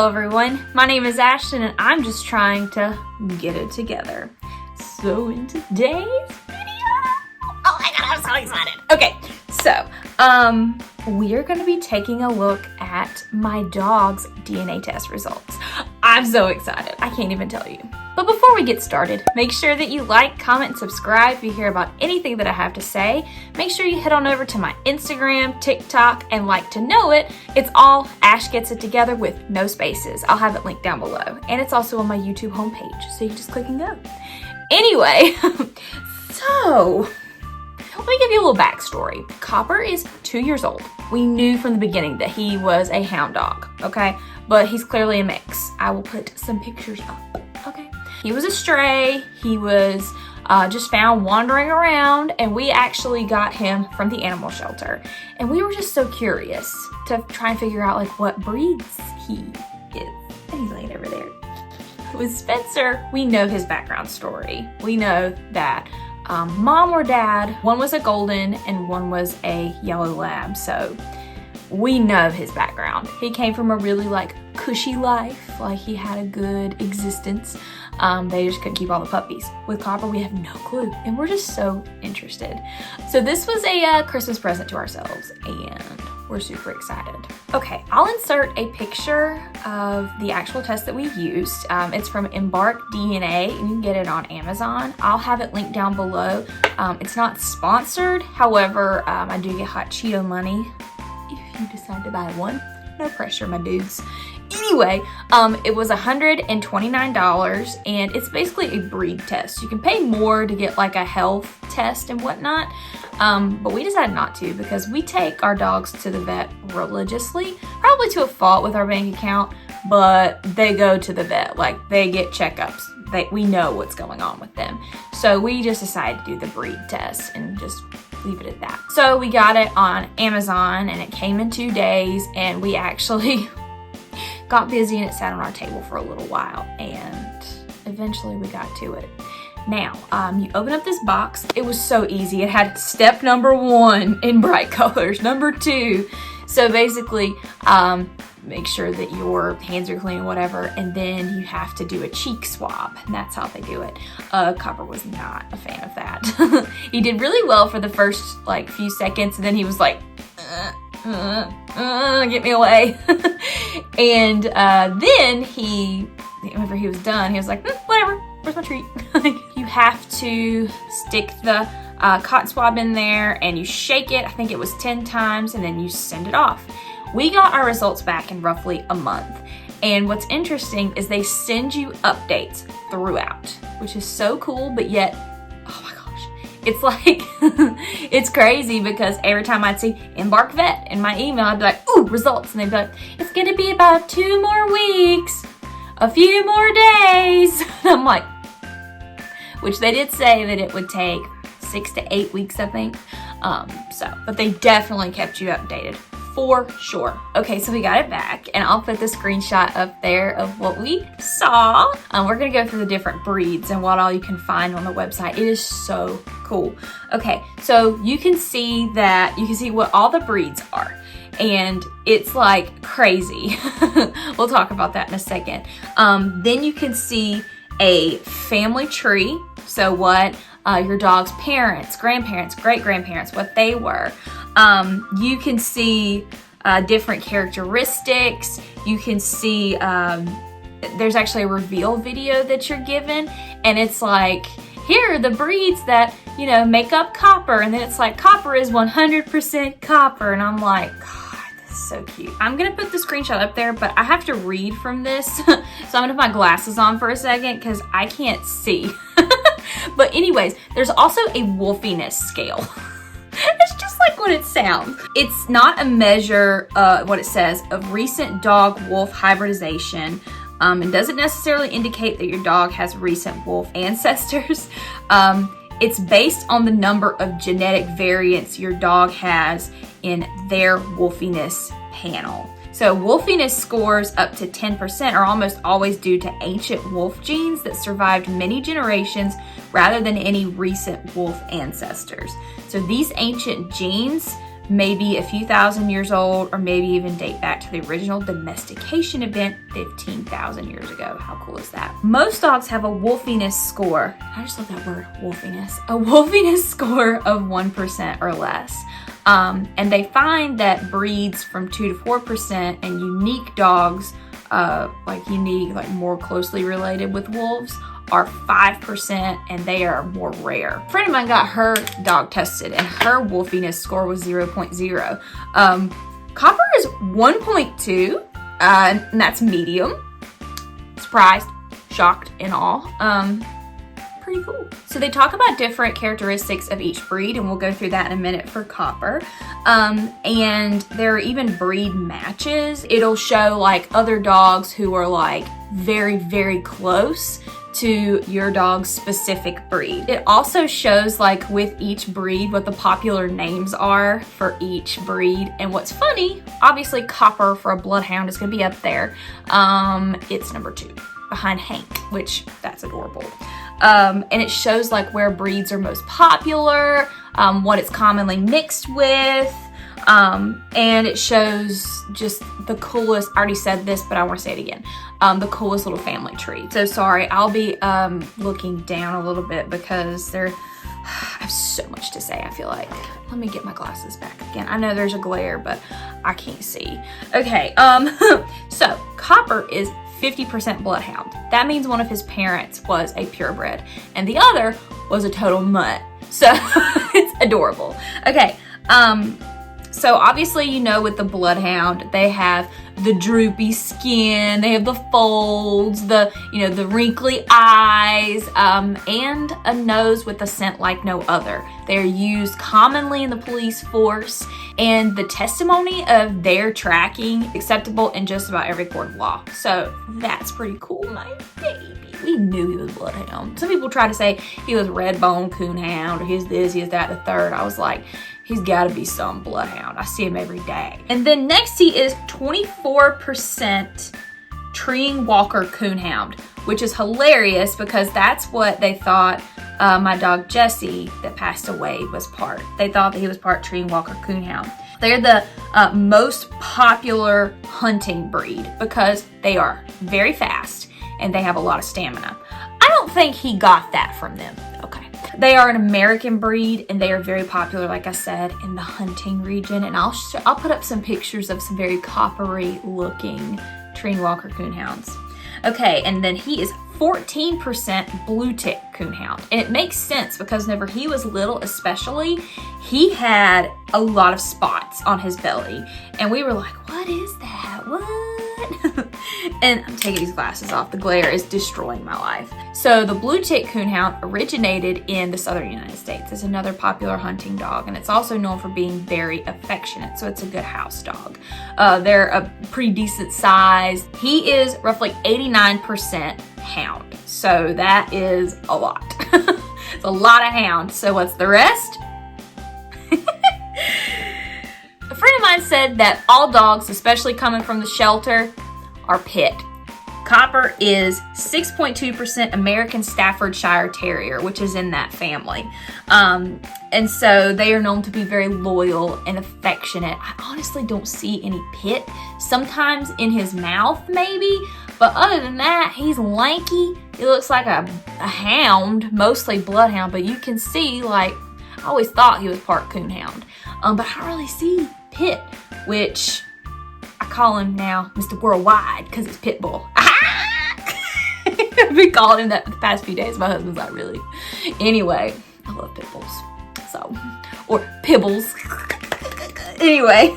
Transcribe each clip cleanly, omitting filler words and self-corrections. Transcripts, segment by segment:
Hello everyone, my name is Ashton and I'm just trying to get it together. So in today's video, oh my god, I'm so excited. Okay, so we are going to be taking a look at my dog's DNA test results. I'm so excited, I can't even tell you. But before we get started, make sure that you like, comment, and subscribe if you hear about anything that I have to say. Make sure you head on over to my Instagram, TikTok, and Like to Know It. It's all Ash Gets It Together with no spaces. I'll have it linked down below. And it's also on my YouTube homepage, so you can just click and go. Anyway, so let me give you a little backstory. Copper is 2 years old. We knew from the beginning that he was a hound dog, okay? But he's clearly a mix. I will put some pictures up, okay? He was a stray. He was just found wandering around, and we actually got him from the animal shelter. And we were just so curious to try and figure out like what breeds he is. And he's laying over there. With Spencer, we know his background story. We know that mom or dad, one was a golden and one was a yellow lab. So we know his background. He came from a really like cushy life, like he had a good existence. They just couldn't keep all the puppies. With Copper, we have no clue, and we're just so interested. So this was a Christmas present to ourselves, and we're super excited. Okay, I'll insert a picture of the actual test that we used. It's from Embark DNA, and you can get it on Amazon. I'll have it linked down below. It's not sponsored, however, I do get hot Cheeto money if you decide to buy one. No pressure, my dudes. Anyway, it was $129, and it's basically a breed test. You can pay more to get like a health test and whatnot, but we decided not to because we take our dogs to the vet religiously, probably to a fault with our bank account, but they go to the vet, like they get checkups. We know what's going on with them. So we just decided to do the breed test and just leave it at that. So we got it on Amazon and it came in 2 days, and we actually got busy and it sat on our table for a little while, and eventually we got to it. Now, you open up this box. It was so easy. It had step number 1 in bright colors, number 2. So basically, make sure that your hands are clean, whatever, and then you have to do a cheek swab, and that's how they do it. Copper was not a fan of that. He did really well for the first like few seconds, and then he was like, get me away. And then whenever he was done, he was like, whatever, where's my treat? You have to stick the cotton swab in there and you shake it. I think it was 10 times, and then you send it off. We got our results back in roughly a month. And what's interesting is they send you updates throughout, which is so cool, but yet, oh my gosh, it's like, it's crazy because every time I'd see Embark Vet in my email, I'd be like, ooh, results. And they'd be like, it's gonna be about 2 more weeks, a few more days. And I'm like, which they did say that it would take 6 to 8 weeks, I think. But they definitely kept you updated. For sure. Okay, so we got it back, and I'll put the screenshot up there of what we saw. We're gonna go through the different breeds and what all you can find on the website. It is so cool. Okay, so you can see what all the breeds are, and it's like crazy. We'll talk about that in a second. Then you can see a family tree. So what your dog's parents, grandparents, great-grandparents, what they were. You can see different characteristics. You can see there's actually a reveal video that you're given, and it's like, here are the breeds that, you know, make up Copper, and then it's like, Copper is 100% Copper, and I'm like, God, this is so cute. I'm gonna put the screenshot up there, but I have to read from this, so I'm gonna put my glasses on for a second because I can't see. But anyways, there's also a wolfiness scale. It's just like what it sounds. It's not a measure, what it says, of recent dog-wolf hybridization. It doesn't necessarily indicate that your dog has recent wolf ancestors. It's based on the number of genetic variants your dog has in their wolfiness panel. So wolfiness scores up to 10% are almost always due to ancient wolf genes that survived many generations rather than any recent wolf ancestors. So these ancient genes maybe a few thousand years old, or maybe even date back to the original domestication event 15,000 years ago. How cool is that? Most dogs have a wolfiness score. I just love that word, wolfiness. A wolfiness score of 1% or less. And they find that breeds from 2 to 4% and unique dogs, like more closely related with wolves, are 5%, and they are more rare. A friend of mine got her dog tested and her wolfiness score was 0.0. Copper is 1.2, and that's medium. Surprised, shocked, and all. Pretty cool. So they talk about different characteristics of each breed, and we'll go through that in a minute for Copper. And there are even breed matches. It'll show like other dogs who are like very, very close to your dog's specific breed. It also shows like with each breed what the popular names are for each breed. And what's funny, obviously Copper for a bloodhound is gonna be up there. It's number 2 behind Hank, which that's adorable. And it shows like where breeds are most popular, what it's commonly mixed with, and it shows just the coolest, I already said this, but I want to say it again, the coolest little family tree. So sorry, I'll be looking down a little bit because I have so much to say, I feel like. Let me get my glasses back again. I know there's a glare, but I can't see. Okay, so Copper is 50% bloodhound. That means one of his parents was a purebred and the other was a total mutt. So it's adorable. Okay, so obviously, you know, with the bloodhound, they have the droopy skin, they have the folds, the wrinkly eyes, and a nose with a scent like no other. They're used commonly in the police force, and the testimony of their tracking acceptable in just about every court of law. So that's pretty cool, my baby. We knew he was bloodhound. Some people try to say he was red bone coonhound, or he's this, he's that, the third. I was like, he's gotta be some bloodhound. I see him every day. And then next he is 24% treeing walker coonhound, which is hilarious because that's what they thought my dog Jessie that passed away was part. They thought that he was part treeing walker coonhound. They're the most popular hunting breed because they are very fast and they have a lot of stamina. I don't think he got that from them. Okay. They are an American breed and they are very popular, like I said, in the hunting region. And I'll put up some pictures of some very coppery looking treeing walker coonhounds. Okay, and then he is 14% blue tick coonhound. And it makes sense because whenever he was little especially, he had a lot of spots on his belly. And we were like, what is that? What? And I'm taking these glasses off. The glare is destroying my life. So the blue tick coonhound originated in the southern United States. It's another popular hunting dog, and it's also known for being very affectionate, so it's a good house dog. They're a pretty decent size. He is roughly 89% hound, so that is a lot. It's a lot of hound. So what's the rest? A friend of mine said that all dogs, especially coming from the shelter, are pit. Copper is 6.2% American Staffordshire Terrier, which is in that family. And so they are known to be very loyal and affectionate. I honestly don't see any pit. Sometimes in his mouth, maybe. But other than that, he's lanky. He looks like a hound, mostly bloodhound. But you can see, like, I always thought he was part coonhound. But I don't really see pit, which I call him now Mr. Worldwide because it's Pitbull. I've been calling him that for the past few days. My husband's like, really? Anyway, I love pit bulls. So, or pibbles. Anyway.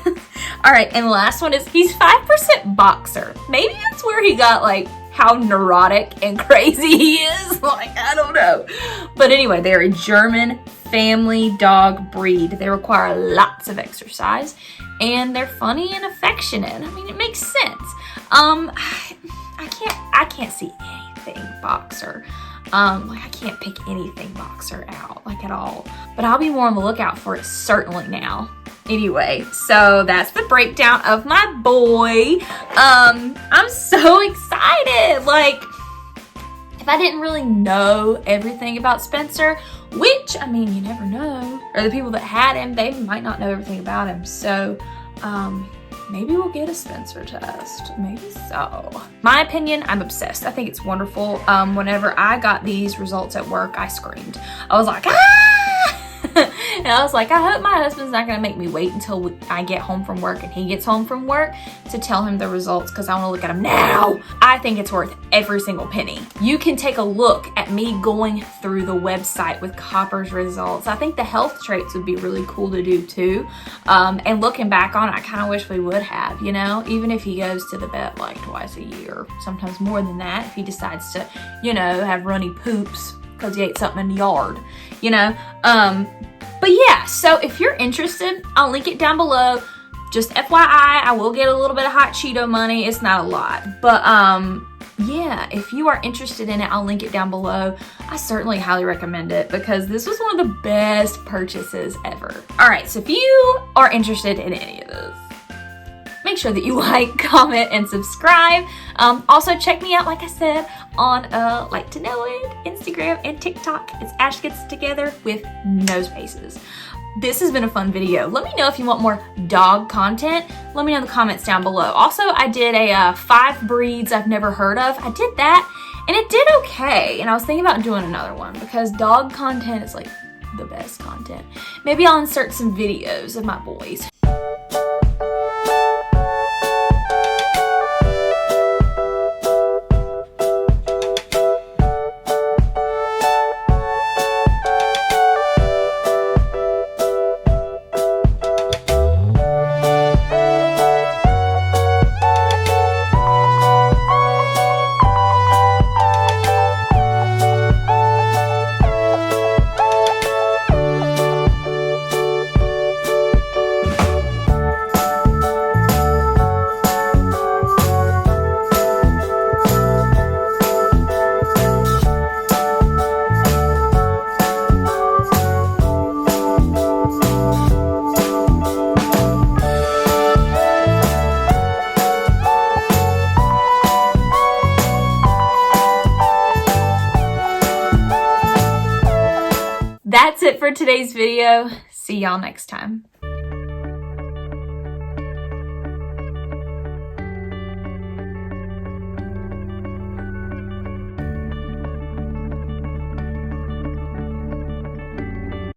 All right, and the last one is he's 5% boxer. Maybe that's where he got like how neurotic and crazy he is. Like, I don't know. But anyway, they're a German family dog breed. They require lots of exercise and they're funny and affectionate. I mean, it makes sense. I can't see anything boxer. Like I can't pick anything boxer out, like at all. But I'll be more on the lookout for it certainly now. Anyway, so that's the breakdown of my boy. I'm so excited. Like, if I didn't really know everything about Spencer, which, I mean, you never know. Or the people that had him, they might not know everything about him. So, maybe we'll get a Spencer test. Maybe so. My opinion, I'm obsessed. I think it's wonderful. Whenever I got these results at work, I screamed. I was like, ah! And I was like, I hope my husband's not gonna make me wait until I get home from work and he gets home from work to tell him the results, because I wanna look at them now. I think it's worth every single penny. You can take a look at me going through the website with Copper's results. I think the health traits would be really cool to do too. And looking back on it, I kind of wish we would have, you know, even if he goes to the vet like twice a year, sometimes more than that, if he decides to, you know, have runny poops because he ate something in the yard, you know. But yeah, so if you're interested, I'll link it down below. Just FYI, I will get a little bit of hot Cheeto money. It's not a lot, but yeah, if you are interested in it, I'll link it down below. I certainly highly recommend it because this was one of the best purchases ever. All right, so if you are interested in any of this, make sure that you like, comment, and subscribe. Also, check me out, like I said, on Like to Know It, Instagram, and TikTok. It's Ash Gets Together with no spaces. This has been a fun video. Let me know if you want more dog content. Let me know in the comments down below. Also, I did a 5 breeds I've never heard of. I did that, and it did okay. And I was thinking about doing another one because dog content is like the best content. Maybe I'll insert some videos of my boys. That's it for today's video. See y'all next time.